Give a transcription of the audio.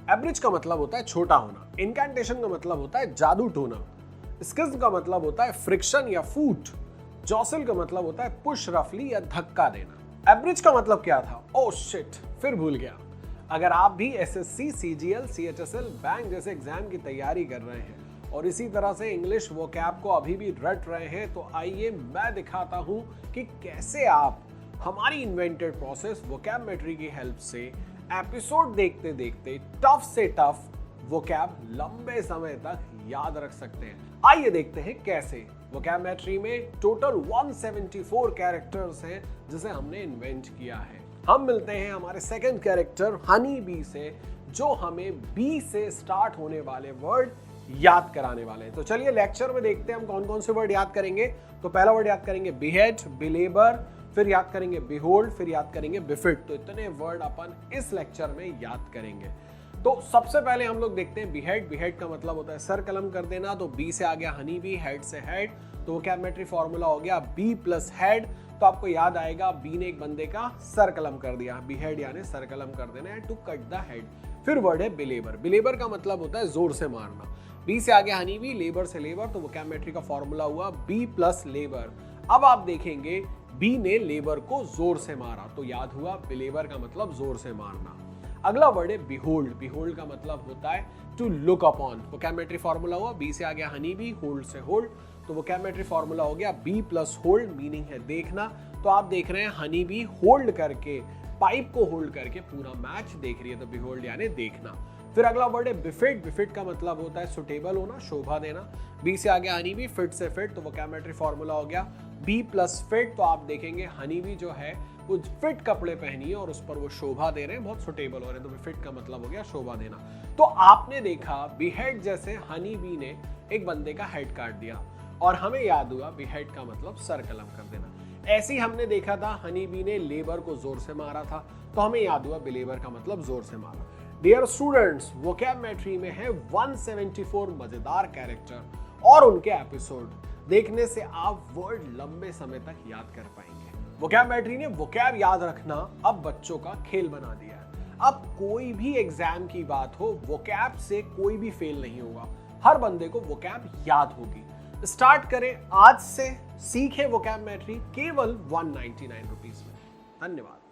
Average का मतलब होता है छोटा होना, इनकैंटेशन का मतलब होता है जादू टोना, स्किज्म का मतलब होता है फ्रिक्शन या फूट, जॉसल का मतलब होता है पुश रफली या धक्का देना। एवरेज का मतलब क्या था? ओह शिट, फिर भूल गया। अगर आप भी एसएससी, सीजीएल, सीएचएसएल, बैंक जैसे एग्जाम की तैयारी कर रहे हैं और इसी तरह से इंग्लिश वोकैब को अभी भी रट रहे हैं, तो आइए मैं दिखाता हूं कि कैसे आप हमारी इन्वेंटेड प्रोसेस वोकैबुलरी की हेल्प से एपिसोड देखते देखते टफ से टफ वोकैब लंबे समय तक याद रख सकते हैं। आइए देखते हैं कैसे। वोकैबुलरी में टोटल 174 कैरेक्टर्स हैं जिसे हमने इन्वेंट किया है। हम मिलते हैं हमारे सेकंड कैरेक्टर हनी बी से, जो हमें बी से स्टार्ट होने वाले वर्ड याद कराने वाले हैं। तो चलिए लेक्चर में देखते हैं हम कौन कौन से वर्ड याद करेंगे। तो पहला वर्ड याद करेंगे बिहेड, बिलेबर, फिर याद करेंगे बिहोल्ड, फिर याद करेंगे बिफिट। तो इतने वर्ड अपन इस लेक्चर में याद करेंगे। तो सबसे पहले हम लोग देखते हैं बिहेड। बिहेड का मतलब होता है सर कलम कर देना। तो बी से आ गया हनी बी, हेड से हेड, तो वोकैबुलरी फॉर्मूला हो गया बी प्लस हेड। तो आपको याद आएगा बी ने एक बंदे का सर कलम कर दिया, बिहेड यानी सर कलम कर देना है, टू कट द हेड। फिर वर्ड है बिलेबर। बिलेबर का मतलब होता है जोर से मारना। बी से आ गया हनी बी, लेबर से लेबर, तो वोकैबुलरी का फॉर्मूला हुआ बी प्लस लेबर। अब आप देखेंगे बी ने लेबर को जोर से मारा, तो याद हुआ बिलेबर का मतलब जोर से मारना। अगला वर्ड है बिहोल्ड। बिहोल्ड का मतलब होता है to look upon. Vocabulary formula हुआ बी से आ गया हनी बी, होल्ड से होल्ड, तो वोकैबुलरी फॉर्मूला हो गया बी प्लस होल्ड, मीनिंग है देखना। तो आप देख रहे हैं हनी बी होल्ड करके, पाइप को होल्ड करके पूरा मैच देख रही है, तो बिहोल्ड यानी देखना। फिर अगला वर्ड है बिफिट। बिफिट का मतलब होता है सुटेबल होना, शोभा देना। बी से आ गया हनी बी, फिट से फिट, तो वोकैबुलरी फॉर्मूला हो गया बी प्लस फिट। तो आप देखेंगे हनी बी जो है वो फिट कपड़े पहनी है और उस पर वो शोभा दे रहे हैं, बहुत सुटेबल हो रहे हैं, तो फिट का मतलब हो गया शोभा देना। तो आपने देखा बिहेड जैसे हनी बी ने एक बंदे का हेड काट दिया और हमें याद हुआ बिहेड का मतलब सर कलम कर देना। ऐसे ही हमने देखा था हनी बी ने लेबर को जोर से मारा था, तो हमें याद हुआ बिलेबर का मतलब जोर से मारा। डियर स्टूडेंट्स, वोकैबुलरी में है 174 मजेदार कैरेक्टर और उनके एपिसोड देखने से आप वर्ड लंबे समय तक याद कर पाएंगे। वोकैबुलरी ने वोकैब याद रखना अब बच्चों का खेल बना दिया है। अब कोई भी एग्जाम की बात हो, वोकैब से कोई भी फेल नहीं होगा, हर बंदे को वोकैब याद होगी। स्टार्ट करें आज से, सीखें वोकैबुलरी केवल 199 रुपीज में। धन्यवाद।